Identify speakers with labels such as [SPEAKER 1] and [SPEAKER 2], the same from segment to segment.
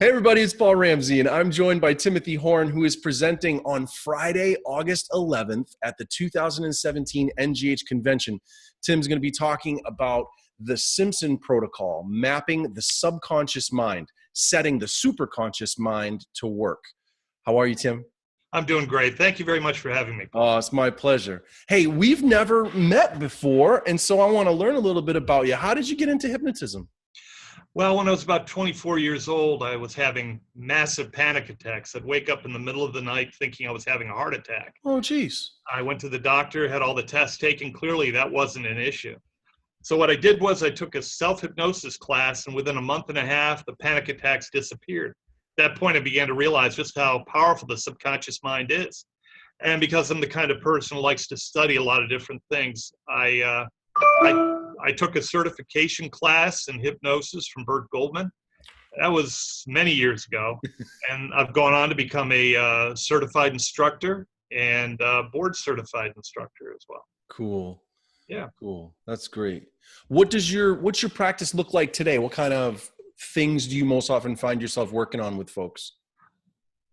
[SPEAKER 1] Hey everybody, it's Paul Ramsey, and I'm joined by Timothy Horn, who is presenting on Friday, August 11th at the 2017 NGH convention. Tim's going to be talking about the Simpson Protocol, mapping the subconscious mind, setting the superconscious mind to work. How are you, Tim?
[SPEAKER 2] I'm doing great. Thank you very much for having me, Paul.
[SPEAKER 1] Oh, it's my pleasure. Hey, we've never met before, and so I want to learn a little bit about you. How did you get into hypnotism?
[SPEAKER 2] Well, when I was about 24 years old, I was having massive panic attacks. I'd wake up in the middle of the night thinking I was having a heart attack.
[SPEAKER 1] Oh, geez.
[SPEAKER 2] I went to the doctor, had all the tests taken. Clearly, that wasn't an issue. So what I did was I took a self-hypnosis class, and within a month and a half, the panic attacks disappeared. At that point, I began to realize just how powerful the subconscious mind is. And because I'm the kind of person who likes to study a lot of different things, I took a certification class in hypnosis from Bert Goldman. That was many years ago. And I've gone on to become a certified instructor and board certified instructor as well.
[SPEAKER 1] Cool.
[SPEAKER 2] Yeah.
[SPEAKER 1] Cool. That's great. What's your practice look like today? What kind of things do you most often find yourself working on with folks?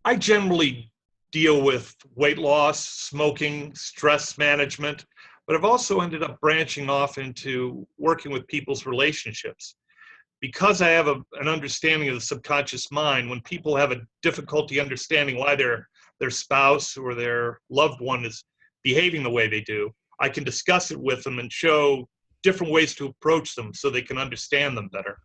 [SPEAKER 2] I generally deal with weight loss, smoking, stress management, but I've also ended up branching off into working with people's relationships. Because I have an understanding of the subconscious mind, when people have a difficulty understanding why their spouse or their loved one is behaving the way they do, I can discuss it with them and show different ways to approach them so they can understand them better.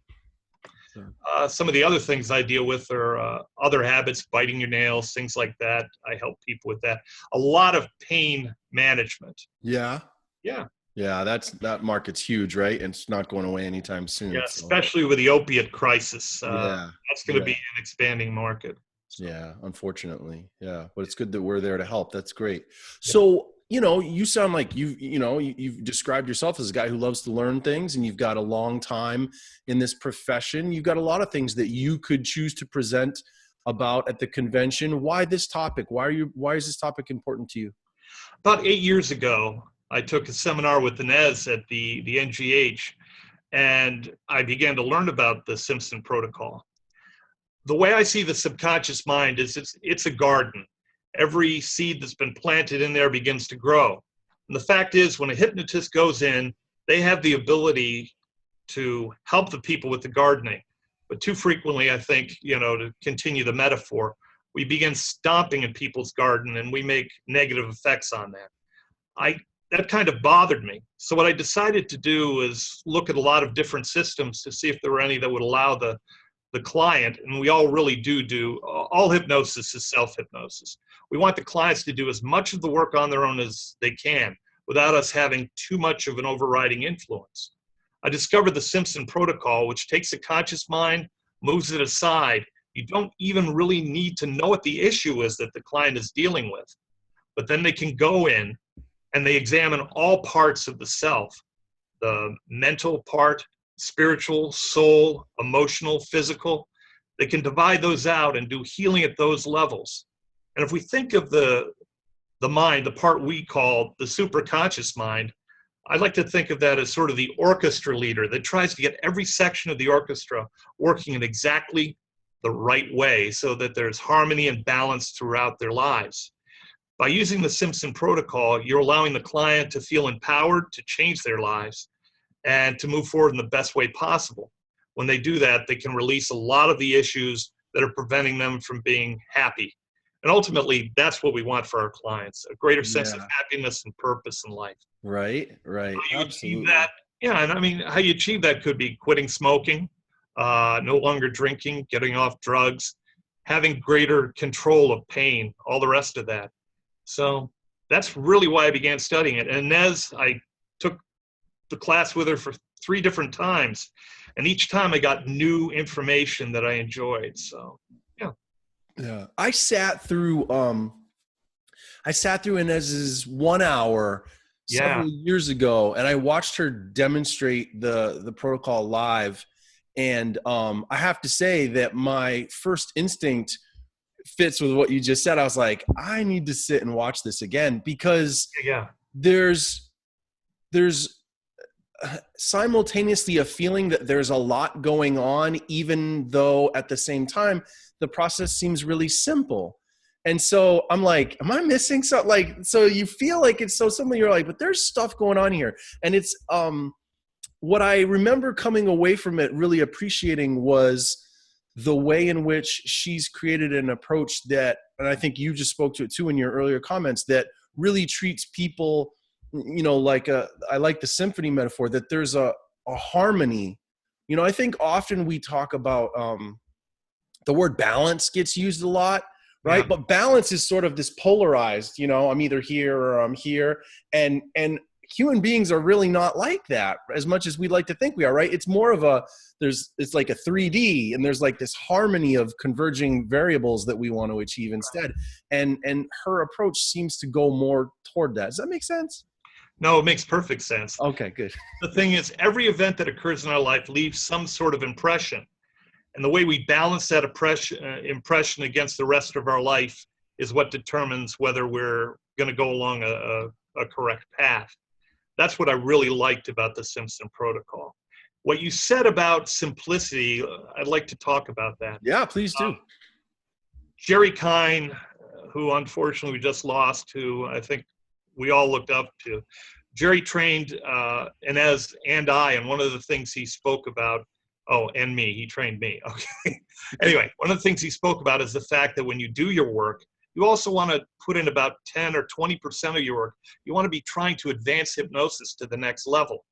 [SPEAKER 2] Some of the other things I deal with are other habits, biting your nails, things like that. I help people with that. A lot of pain management.
[SPEAKER 1] Yeah.
[SPEAKER 2] Yeah.
[SPEAKER 1] Yeah, that market's huge, right? And it's not going away anytime soon.
[SPEAKER 2] Yeah, especially with the opiate crisis.
[SPEAKER 1] Yeah.
[SPEAKER 2] That's going to be an expanding market. So.
[SPEAKER 1] Yeah, unfortunately. Yeah, but it's good that we're there to help. That's great. So, you sound like you've described yourself as a guy who loves to learn things, and you've got a long time in this profession. You've got a lot of things that you could choose to present about at the convention. Why this topic? Why is this topic important to you?
[SPEAKER 2] About 8 years ago, I took a seminar with Inez at the NGH, and I began to learn about the Simpson Protocol. The way I see the subconscious mind is it's a garden. Every seed that's been planted in there begins to grow. And the fact is, when a hypnotist goes in, they have the ability to help the people with the gardening. But too frequently, I think, to continue the metaphor, we begin stomping in people's garden and we make negative effects on that. That kind of bothered me. So what I decided to do is look at a lot of different systems to see if there were any that would allow the client, and we all really do, all hypnosis is self-hypnosis. We want the clients to do as much of the work on their own as they can without us having too much of an overriding influence. I discovered the Simpson Protocol, which takes the conscious mind, moves it aside. You don't even really need to know what the issue is that the client is dealing with, but then they can go in and they examine all parts of the self, the mental part, spiritual, soul, emotional, physical. They can divide those out and do healing at those levels. And if we think of the mind, the part we call the superconscious mind, I like to think of that as sort of the orchestra leader that tries to get every section of the orchestra working in exactly the right way so that there's harmony and balance throughout their lives. By using the Simpson Protocol, you're allowing the client to feel empowered to change their lives and to move forward in the best way possible. When they do that, they can release a lot of the issues that are preventing them from being happy. And ultimately, that's what we want for our clients, a greater sense of happiness and purpose in life.
[SPEAKER 1] Right.
[SPEAKER 2] How you achieve that, and I mean, how you achieve that could be quitting smoking, no longer drinking, getting off drugs, having greater control of pain, all the rest of that. So that's really why I began studying it. And Inez, I took the class with her for 3 different times, and each time I got new information that I enjoyed. So
[SPEAKER 1] yeah, I sat through Inez's 1 hour several years ago, and I watched her demonstrate the protocol live, and I have to say that my first instinct fits with what you just said. I was like, I need to sit and watch this again, because there's simultaneously a feeling that there's a lot going on, even though at the same time, the process seems really simple. And so I'm like, am I missing something? Like, so you feel like it's so simple. You're like, but there's stuff going on here. And it's, what I remember coming away from it really appreciating was the way in which she's created an approach that, and I think you just spoke to it too in your earlier comments, that really treats people, like I like the symphony metaphor, that there's a harmony. I think often we talk about, the word balance gets used a lot, right?
[SPEAKER 2] Yeah.
[SPEAKER 1] But balance is sort of this polarized, I'm either here or I'm here. And human beings are really not like that as much as we'd like to think we are, right? It's more of it's like a 3D, and there's like this harmony of converging variables that we want to achieve instead. And her approach seems to go more toward that. Does that make sense?
[SPEAKER 2] No, it makes perfect sense.
[SPEAKER 1] Okay, good.
[SPEAKER 2] The thing is, every event that occurs in our life leaves some sort of impression. And the way we balance that impression against the rest of our life is what determines whether we're going to go along a correct path. That's what I really liked about the Simpson Protocol. What you said about simplicity, I'd like to talk about that.
[SPEAKER 1] Yeah, please do.
[SPEAKER 2] Jerry Kine, who unfortunately we just lost, who I think we all looked up to. Jerry trained Inez and I, and one of the things he spoke about, and me, he trained me. Okay. Anyway, one of the things he spoke about is the fact that when you do your work, you also want to put in about 10 or 20% of your work. You want to be trying to advance hypnosis to the next level.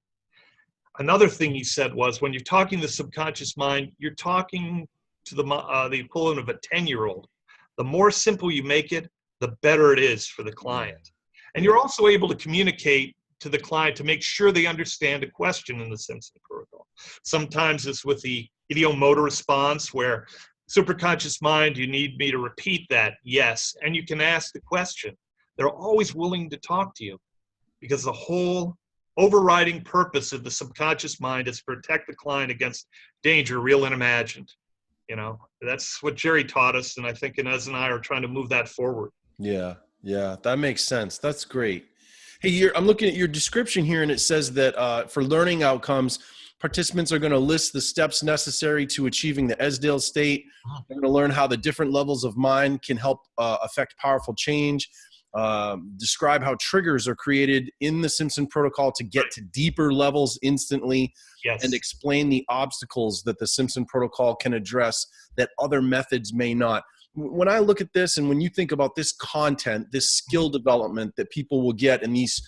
[SPEAKER 2] Another thing he said was, when you're talking to the subconscious mind, you're talking to the equivalent of a 10-year-old. The more simple you make it, the better it is for the client. And you're also able to communicate to the client to make sure they understand a question in the Simpson Protocol. Sometimes it's with the ideomotor response, where superconscious mind, you need me to repeat that? Yes. And you can ask the question. They're always willing to talk to you, because the whole overriding purpose of the subconscious mind is to protect the client against danger, real and imagined. That's what Jerry taught us. And I think Inez and I are trying to move that forward.
[SPEAKER 1] Yeah, that makes sense. That's great. Hey, I'm looking at your description here, and it says that for learning outcomes, participants are going to list the steps necessary to achieving the Esdale state. They're going to learn how the different levels of mind can help affect powerful change. Describe how triggers are created in the Simpson Protocol to get to deeper levels instantly.
[SPEAKER 2] Yes.
[SPEAKER 1] And explain the obstacles that the Simpson Protocol can address that other methods may not. When I look at this, and when you think about this content, this skill development that people will get in these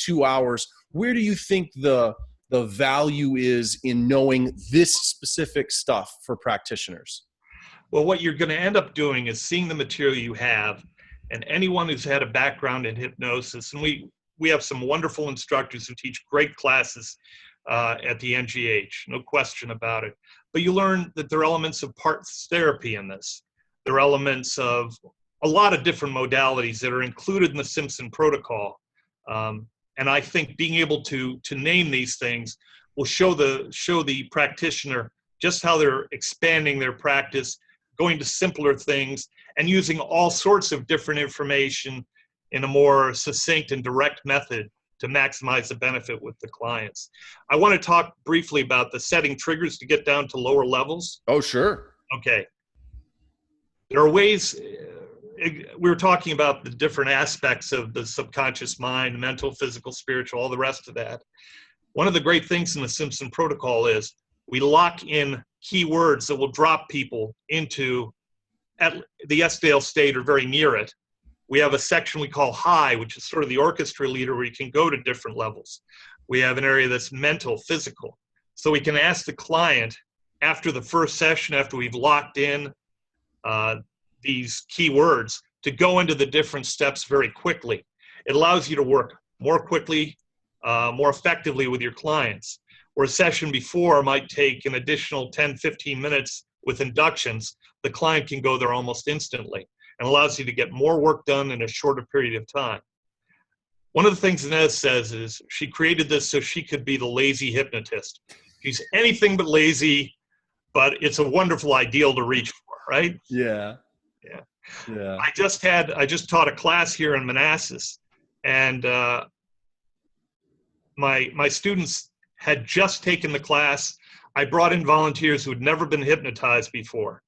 [SPEAKER 1] 2 hours, where do you think the value is in knowing this specific stuff for practitioners?
[SPEAKER 2] Well, what you're going to end up doing is seeing the material you have, and anyone who's had a background in hypnosis, and we have some wonderful instructors who teach great classes at the NGH, no question about it. But you learn that there are elements of parts therapy in this. There are elements of a lot of different modalities that are included in the Simpson Protocol. And I think being able to name these things will show the practitioner just how they're expanding their practice, going to simpler things, and using all sorts of different information in a more succinct and direct method to maximize the benefit with the clients. I want to talk briefly about the setting triggers to get down to lower levels.
[SPEAKER 1] Oh, sure.
[SPEAKER 2] Okay. There are ways, we were talking about the different aspects of the subconscious mind, mental, physical, spiritual, all the rest of that. One of the great things in the Simpson Protocol is we lock in key words that will drop people into at the Esdale state or very near it. We have a section we call high, which is sort of the orchestra leader, where you can go to different levels. We have an area that's mental, physical. So we can ask the client after the first session, after we've locked in these key words, to go into the different steps very quickly. It allows you to work more quickly, more effectively with your clients. Where a session before might take an additional 10, 15 minutes with inductions, the client can go there almost instantly, and allows you to get more work done in a shorter period of time. One of the things Inez says is she created this so she could be the lazy hypnotist. She's anything but lazy, but it's a wonderful ideal to reach for, right?
[SPEAKER 1] Yeah.
[SPEAKER 2] I just taught a class here in Manassas, and my students had just taken the class. I brought in volunteers who had never been hypnotized before.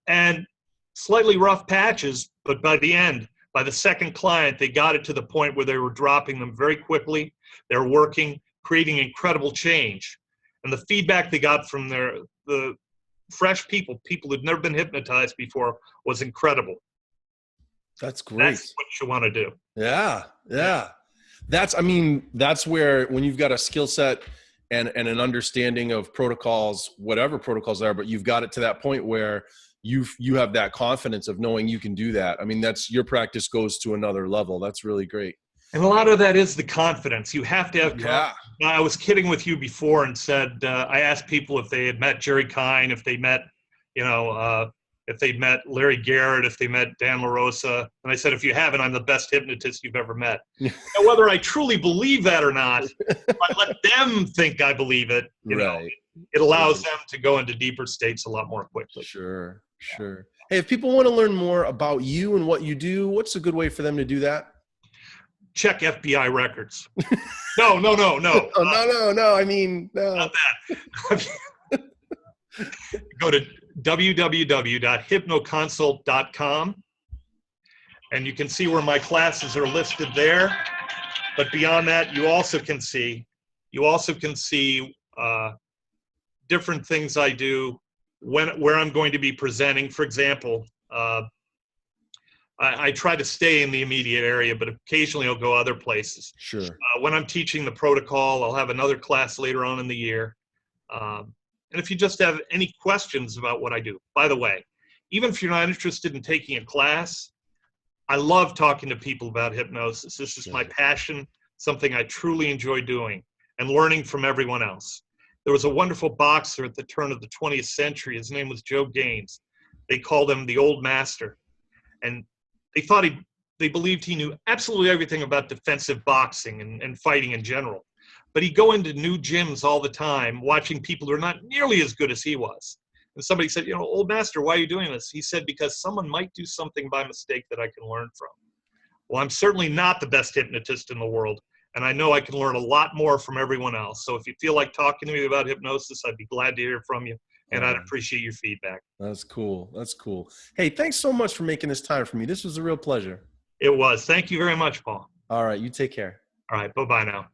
[SPEAKER 2] And slightly rough patches, but by the end, by the second client, they got it to the point where they were dropping them very quickly. They're working, creating incredible change. And the feedback they got from the fresh people who'd never been hypnotized before, was incredible.
[SPEAKER 1] That's great.
[SPEAKER 2] That's what you want to do.
[SPEAKER 1] Yeah. Yeah. That's where, when you've got a skill set and an understanding of protocols, whatever protocols are, but you've got it to that point where you have that confidence of knowing you can do that. I mean, that's, your practice goes to another level. That's really great.
[SPEAKER 2] And a lot of that is the confidence. You have to have confidence.
[SPEAKER 1] Yeah.
[SPEAKER 2] I was kidding with you before and said, I asked people if they had met Jerry Kine, if they met, if they met Larry Garrett, if they met Dan LaRosa. And I said, if you haven't, I'm the best hypnotist you've ever met. Now, whether I truly believe that or not, if I let them think I believe it, it allows them to go into deeper states a lot more quickly.
[SPEAKER 1] Sure. Hey, if people want to learn more about you and what you do, what's a good way for them to do that?
[SPEAKER 2] Check FBI records. No.
[SPEAKER 1] Oh, no. I mean, no.
[SPEAKER 2] Not that. Go to www.hypnoconsult.com, and you can see where my classes are listed there. But beyond that, you also can see different things I do, where I'm going to be presenting. For example, I try to stay in the immediate area, but occasionally I'll go other places.
[SPEAKER 1] Sure.
[SPEAKER 2] When I'm teaching the protocol, I'll have another class later on in the year. And if you just have any questions about what I do, by the way, even if you're not interested in taking a class, I love talking to people about hypnosis. This is my passion, something I truly enjoy doing, and learning from everyone else. There was a wonderful boxer at the turn of the 20th century. His name was Joe Gaines. They called him the Old Master. And they believed he knew absolutely everything about defensive boxing and fighting in general. But he'd go into new gyms all the time, watching people who are not nearly as good as he was. And somebody said, Old Master, why are you doing this? He said, because someone might do something by mistake that I can learn from. Well, I'm certainly not the best hypnotist in the world, and I know I can learn a lot more from everyone else. So if you feel like talking to me about hypnosis, I'd be glad to hear from you, and I'd appreciate your feedback.
[SPEAKER 1] That's cool. Hey, thanks so much for making this time for me. This was a real pleasure.
[SPEAKER 2] It was. Thank you very much, Paul.
[SPEAKER 1] All right. You take care.
[SPEAKER 2] All right. Bye-bye now.